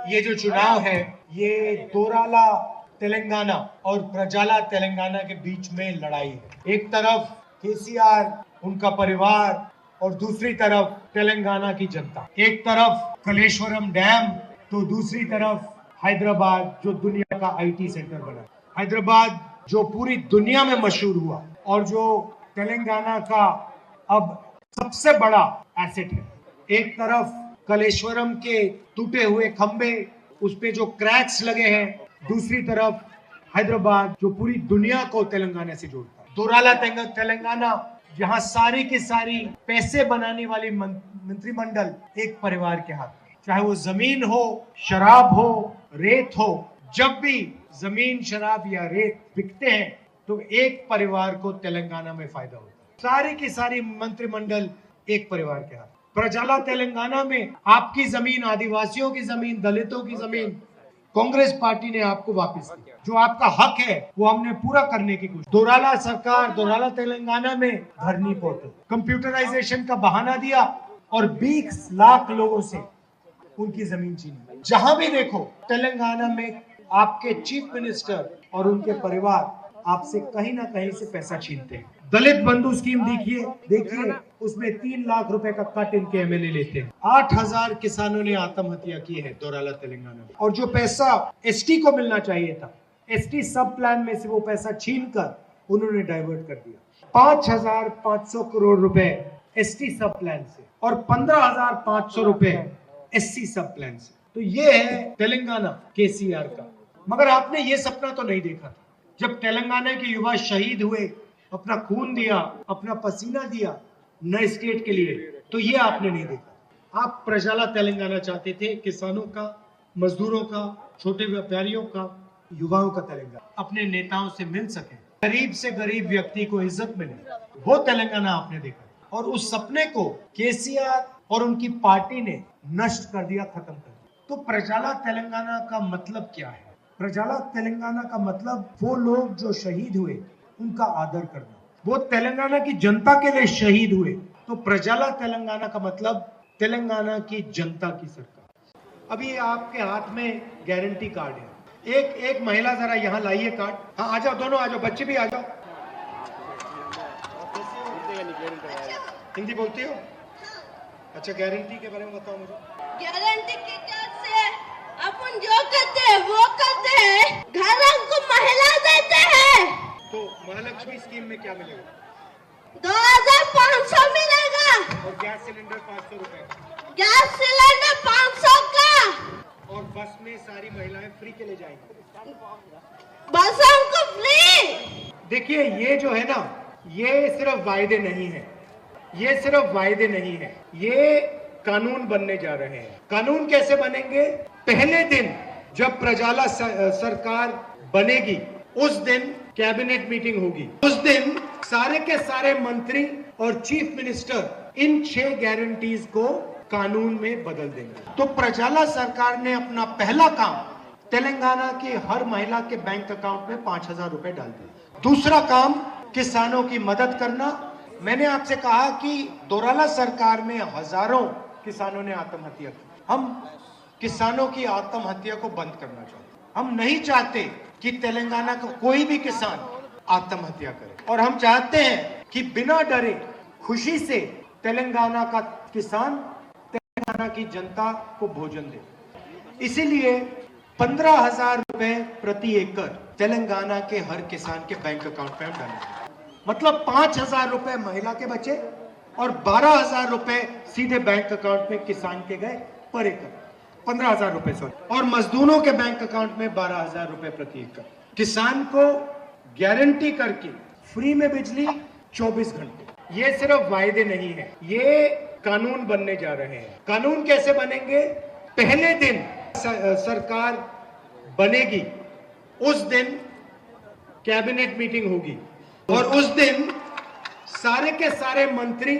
ये जो चुनाव है ये दोराला तेलंगाना और प्रजाला तेलंगाना के बीच में लड़ाई है। एक तरफ केसीआर, उनका परिवार और दूसरी तरफ तेलंगाना की जनता। एक तरफ कलेश्वरम डैम तो दूसरी तरफ हैदराबाद जो दुनिया का आईटी सेंटर बना। हैदराबाद जो पूरी दुनिया में मशहूर हुआ और जो तेलंगाना का अब सबसे बड़ा एसेट है। एक तरफ कलेश्वरम के टूटे हुए खंबे, उस पे जो क्रैक्स लगे हैं, दूसरी तरफ हैदराबाद जो पूरी दुनिया को तेलंगाना से जोड़ता है। दोराला तेलंगाना जहां सारी की सारी पैसे बनाने वाली मंत्रिमंडल एक परिवार के हाथ में, चाहे वो जमीन हो, शराब हो, रेत हो, जब भी जमीन, शराब या रेत बिकते हैं तो एक परिवार को तेलंगाना में फायदा होता है। सारी की सारी मंत्रिमंडल एक परिवार के हाथ। प्रजाला तेलंगाना में आपकी जमीन, आदिवासियों की जमीन, दलितों की जमीन कांग्रेस पार्टी ने आपको वापस दी। जो आपका हक है वो हमने पूरा करने की कोशिश। दोराला सरकार, दोराला तेलंगाना में धरनी पोर्टल, कंप्यूटराइजेशन का बहाना दिया और 20 लाख लोगों से उनकी जमीन छीनी। जहां भी देखो तेलंगाना में आपके चीफ मिनिस्टर और उनके परिवार आपसे कहीं ना कहीं से पैसा छीनते हैं। दलित बंधु स्कीम देखिए उसमें 3 लाख रुपए का कट इनके एमएलए लेते हैं। 8,000 किसानों ने आत्महत्या की है दोराला तेलंगाना में। और जो पैसा एसटी को मिलना चाहिए था, एसटी सब प्लान में से वो पैसा छीन कर उन्होंने डाइवर्ट कर दिया। 5,500 करोड़ रुपए एसटी सब प्लान से और 15,500 रुपए एससी सब प्लान से। तो ये है तेलंगाना केसीआर का। मगर आपने ये सपना तो नहीं देखा था जब तेलंगाना के युवा शहीद हुए, अपना खून दिया, अपना पसीना दिया नए स्टेट के लिए, तो ये आपने नहीं देखा। आप प्रजाला तेलंगाना चाहते थे, किसानों का, मजदूरों का, छोटे व्यापारियों का, युवाओं का तेलंगाना, अपने नेताओं से मिल सके, गरीब से गरीब व्यक्ति को इज्जत मिले, वो तेलंगाना आपने देखा। और उस सपने को केसीआर और उनकी पार्टी ने नष्ट कर दिया, खत्म कर दिया। तो प्रजाला तेलंगाना का मतलब क्या है? प्रजाला तेलंगाना का मतलब वो लोग जो शहीद हुए उनका आदर करना, वो तेलंगाना की जनता के लिए शहीद हुए। तो प्रजाला तेलंगाना का मतलब तेलंगाना की जनता की सरकार। अभी आपके हाथ में गारंटी कार्ड है। एक महिला जरा यहाँ लाइए कार्ड। हाँ आ जाओ, दोनों आ जाओ, बच्चे भी आ जाओ। हिंदी बोलती हो? अच्छा, गारंटी के बारे में बताओ मुझे। गारंटी के कार्ड से अपन जो करते हैं वो करते हैं, घर को महिला देते हैं। तो महालक्ष्मी स्कीम में क्या मिलेगा? 2,500 मिलेगा। और गैस सिलेंडर 500 रुपए। गैस सिलेंडर 500 का। और बस में सारी महिलाएं फ्री के लिए जाएंगी। बस हमको फ्री। देखिए ये जो है ना, ये सिर्फ वायदे नहीं है, ये सिर्फ वायदे नहीं है, ये कानून बनने जा रहे हैं। कानून कैसे बनेंगे? पहले दिन जब प्रजाला सरकार बनेगी उस दिन कैबिनेट मीटिंग होगी। उस दिन सारे के सारे मंत्री और चीफ मिनिस्टर इन 6 गारंटीज को कानून में बदल देंगे। तो प्रजाला सरकार ने अपना पहला काम तेलंगाना की हर महिला के बैंक अकाउंट में 5,000 रुपए डाल दिए। दूसरा काम किसानों की मदद करना। मैंने आपसे कहा कि दोराला सरकार में हजारों किसानों ने आत्महत्या की। हम किसानों की आत्महत्या को बंद करना चाहते। हम नहीं चाहते कि तेलंगाना का कोई भी किसान आत्महत्या करे, और हम चाहते हैं कि बिना डरे खुशी से तेलंगाना का किसान तेलंगाना की जनता को भोजन दे। इसीलिए 15,000 रुपए प्रति एकड़ तेलंगाना के हर किसान के बैंक अकाउंट में हम डालेंगे। मतलब 5,000 रुपए महिला के बचे और 12,000 रुपए सीधे बैंक अकाउंट में किसान के गए पर एकड़। 15,000 रुपए और मजदूरों के बैंक अकाउंट में 12,000 रुपए प्रति एकड़। किसान को गारंटी करके फ्री में बिजली 24 घंटे। ये सिर्फ वायदे नहीं है, ये कानून बनने जा रहे हैं। कानून कैसे बनेंगे? पहले दिन सरकार बनेगी उस दिन कैबिनेट मीटिंग होगी और उस दिन सारे के सारे मंत्री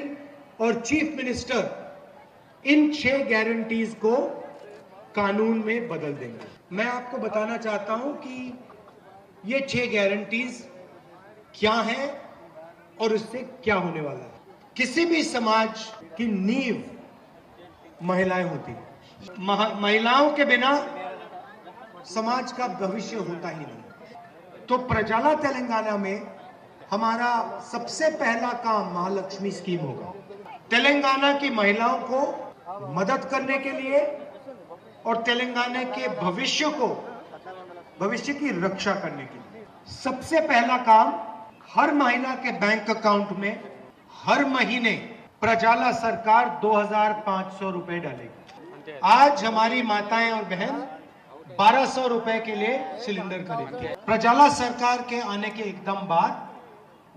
और चीफ मिनिस्टर इन 6 गारंटीज को कानून में बदल देंगे। मैं आपको बताना चाहता हूं कि ये 6 गारंटीज क्या हैं और इससे क्या होने वाला है। किसी भी समाज की नींव महिलाएं होती हैं। महिलाओं के बिना समाज का भविष्य होता ही नहीं। तो प्रजाला तेलंगाना में हमारा सबसे पहला काम महालक्ष्मी स्कीम होगा। तेलंगाना की महिलाओं को मदद करने के लिए और तेलंगाना के भविष्य की रक्षा करने के लिए सबसे पहला काम, हर महिला के बैंक अकाउंट में हर महीने प्रजाला सरकार 2500 रुपए डालेगी। आज हमारी माताएं और बहन 1200 रुपए के लिए सिलेंडर खरीदती है। प्रजाला सरकार के आने के एकदम बाद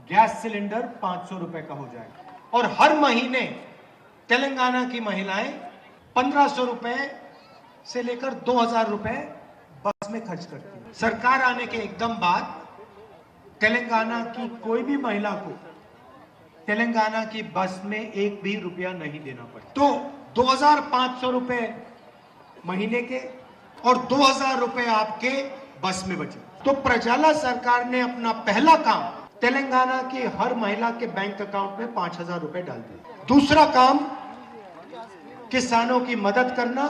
गैस सिलेंडर 500 रुपए का हो जाएगा और हर महीने तेलंगाना की महिलाएं 1500 रुपए से लेकर 2000 रुपए बस में खर्च करती है। सरकार आने के एकदम बाद तेलंगाना की कोई भी महिला को तेलंगाना की बस में एक भी रुपया नहीं देना पड़े। तो 2500 रुपए महीने के और 2000 रुपए आपके बस में बचे। तो प्रजाला सरकार ने अपना पहला काम तेलंगाना की हर महिला के बैंक अकाउंट में 5000 रुपए डाल दिए। दूसरा काम, किसानों की मदद करना,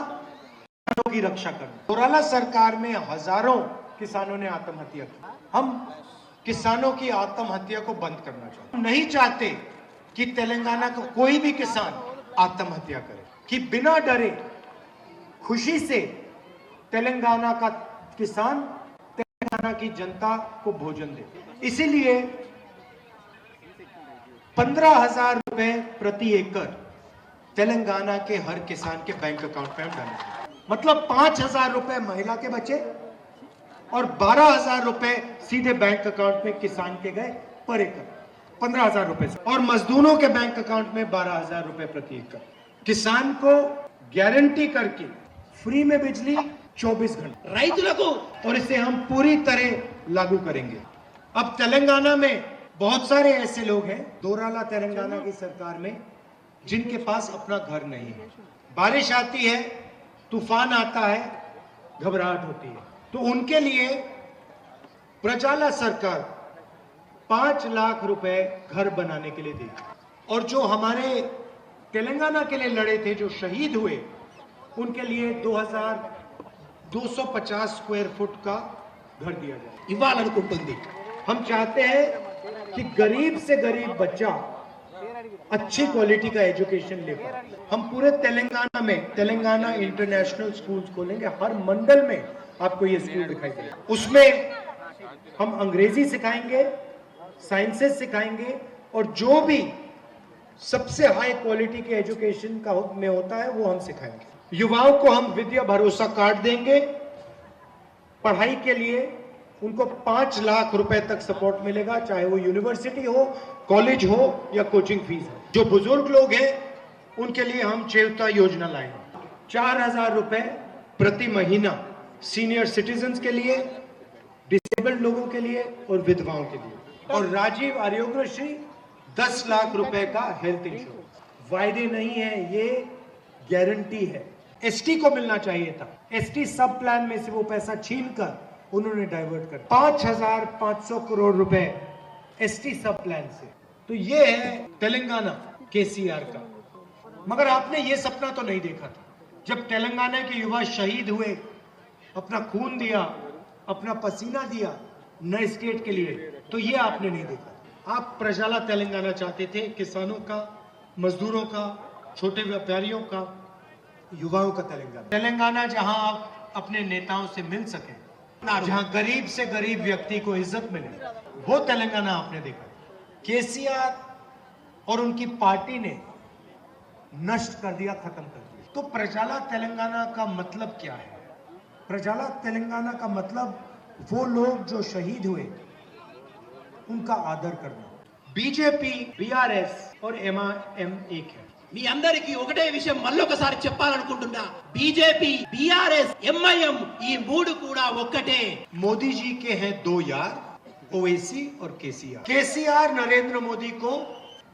किसानों की रक्षा करना। दोराला सरकार में हजारों किसानों ने आत्महत्या की। हम किसानों की आत्महत्या को बंद करना चाहते। हम नहीं चाहते कि तेलंगाना का कोई भी किसान आत्महत्या करे, कि बिना डरे खुशी से तेलंगाना का किसान तेलंगाना की जनता को भोजन दे। इसीलिए 15,000 रुपए प्रति एकड़ तेलंगाना के हर किसान के बैंक अकाउंट में हम डालेंगे। मतलब 5,000 रुपए महिला के बचे और 12,000 रुपए सीधे बैंक अकाउंट में किसान के गए पर एकड़, 15,000 रुपए से। और मजदूरों के बैंक अकाउंट में 12,000 रुपए प्रति एकड़। किसान को गारंटी करके फ्री में बिजली 24 घंटे రైతులకు और इसे हम पूरी तरह लागू करेंगे। अब तेलंगाना में बहुत सारे ऐसे लोग हैं, दोराला तेलंगाना की सरकार में, जिनके पास अपना घर नहीं है। बारिश आती है, तूफान आता है, घबराहट होती है, तो उनके लिए प्रजाला सरकार 5 लाख रुपए घर बनाने के लिए देगी। और जो हमारे तेलंगाना के लिए लड़े थे, जो शहीद हुए, उनके लिए 2250 स्क्वायर फुट का घर दिया जाए। ఇవ్వాలనుకుంటుంది। हम चाहते हैं कि गरीब से गरीब बच्चा अच्छी क्वालिटी का एजुकेशन ले पाए। हम पूरे तेलंगाना में तेलंगाना इंटरनेशनल स्कूल खोलेंगे। हर मंडल में आपको ये स्कूल दिखाई देगा। उसमें हम अंग्रेजी सिखाएंगे, साइंसेस सिखाएंगे और जो भी सबसे हाई क्वालिटी के एजुकेशन का में होता है वो हम सिखाएंगे। युवाओं को हम विद्या भरोसा कार्ड देंगे। पढ़ाई के लिए उनको 5 लाख रुपए तक सपोर्ट मिलेगा, चाहे वो यूनिवर्सिटी हो, कॉलेज हो या कोचिंग फीस हो। जो बुजुर्ग लोग हैं उनके लिए हम चेवता योजना लाएंगे। 4,000 रुपए प्रति महीना सीनियर सिटीजन के लिए, डिसेबल्ड लोगों के लिए और विधवाओं के लिए। और राजीव आरोग्यश्री 10 लाख रुपए का हेल्थ इंश्योरेंस। वायदे नहीं है, ये गारंटी है। एसटी को मिलना चाहिए था, एसटी सब प्लान में से वो पैसा छीनकर उन्होंने डाइवर्ट कर 5,500 करोड़ रुपए एसटी सब प्लान से। तो ये है तेलंगाना केसीआर का। मगर आपने ये सपना तो नहीं देखा था। जब तेलंगाना के युवा शहीद हुए, अपना खून दिया, अपना पसीना दिया नए स्टेट के लिए, तो ये आपने नहीं देखा। आप प्रजाला तेलंगाना चाहते थे, किसानों का, मजदूरों का, छोटे व्यापारियों का, युवाओं का तेलंगाना जहां आप अपने नेताओं से मिल सके, जहां गरीब से गरीब व्यक्ति को इज्जत मिले, वो तेलंगाना आपने देखा। केसीआर और उनकी पार्टी ने नष्ट कर दिया, खत्म कर दिया। तो प्रजाला तेलंगाना का मतलब क्या है? प्रजाला तेलंगाना का मतलब वो लोग जो शहीद हुए उनका आदर करना। बीजेपी, बीआरएस और एमआईएम एक है। మీ అందరికీ ఒకటే విషయం మళ్ళొకసారి చెప్పాలనుకుంటున్నా, బీజేపీ, బీఆర్ఎస్, ఎంఐఎం ఈ మూడు కూడా ఒక్కటే। मोदी जी के हैं 2 यार, ओवैसी और केसीआर। केसीआर नरेंद्र मोदी को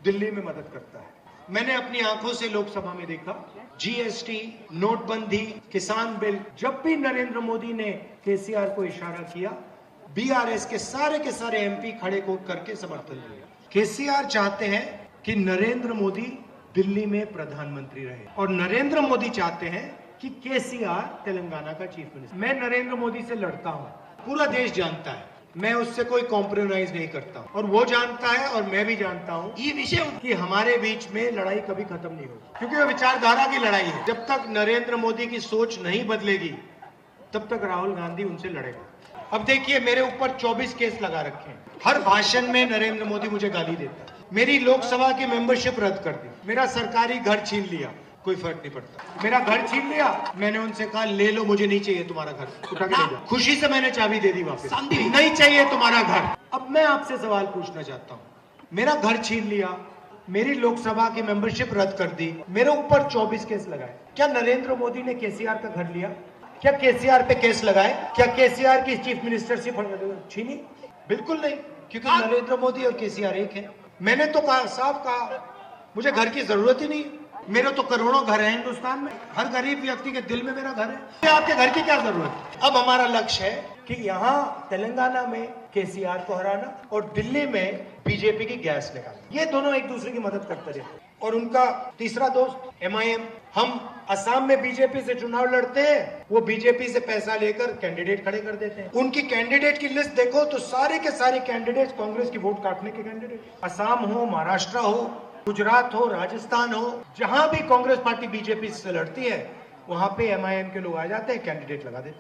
दिल्ली में मदद करता है। मैंने अपनी आंखों से लोकसभा में देखा, जीएसटी, नोटबंदी, किसान बिल, जब भी नरेंद्र मोदी ने केसीआर को इशारा किया, बीआरएस के सारे एमपी खड़े को करके समर्थन दिया। केसीआर चाहते हैं कि नरेंद्र मोदी दिल्ली में प्रधानमंत्री रहे और नरेंद्र मोदी चाहते हैं कि केसीआर तेलंगाना का चीफ मिनिस्टर। मैं नरेंद्र मोदी से लड़ता हूं, पूरा देश जानता है, मैं उससे कोई कॉम्प्रोमाइज नहीं करता हूं, और वो जानता है और मैं भी जानता हूं ఈ విషయం कि हमारे बीच में लड़ाई कभी खत्म नहीं होगी, क्योंकि वो विचारधारा की लड़ाई है। जब तक नरेंद्र मोदी की सोच नहीं बदलेगी तब तक राहुल गांधी उनसे लड़ेगा। अब देखिए, मेरे ऊपर 24 केस लगा रखे हैं। हर भाषण में नरेंद्र मोदी मुझे गाली देता है, मेरी लोकसभा की मेंबरशिप रद्द कर दी, मेरा सरकारी घर छीन लिया, कोई फर्क नहीं पड़ता। मेरा घर छीन लिया, मैंने उनसे कहा ले लो, मुझे नहीं चाहिए तुम्हारा घर, उठा के ले जाओ। खुशी से मैंने चाबी दे दी वापस, नहीं चाहिए तुम्हारा घर। अब मैं आपसे सवाल पूछना चाहता हूँ, मेरा घर छीन लिया, मेरी लोकसभा की मेंबरशिप रद्द कर दी, मेरे ऊपर 24 केस लगाए, क्या नरेंद्र मोदी ने केसीआर का घर लिया? क्या केसीआर पे केस लगाए? क्या केसीआर की चीफ मिनिस्टरशिप छीनी? बिल्कुल नहीं, क्योंकि नरेंद्र मोदी और केसीआर एक है। मैंने तो कहा, साफ कहा, मुझे घर की जरूरत ही नहीं। मेरे तो करोड़ों घर हैं हिंदुस्तान में, हर गरीब व्यक्ति के दिल में मेरा घर है, आपके घर की क्या जरूरत है? अब हमारा लक्ष्य है कि यहाँ तेलंगाना में केसीआर को हराना और दिल्ली में बीजेपी की गैस निकालना। ये दोनों एक दूसरे की मदद करते रहे। और उनका तीसरा दोस्त MIM, हम असम में बीजेपी से चुनाव लड़ते हैं, वो बीजेपी से पैसा लेकर कैंडिडेट खड़े कर देते हैं। उनकी कैंडिडेट की लिस्ट देखो तो सारे के सारे कैंडिडेट कांग्रेस की वोट काटने के कैंडिडेट। असम हो, महाराष्ट्र हो, गुजरात हो, राजस्थान हो, जहां भी कांग्रेस पार्टी बीजेपी से लड़ती है वहां पे MIM के लोग आ जाते हैं, कैंडिडेट लगा देते हैं।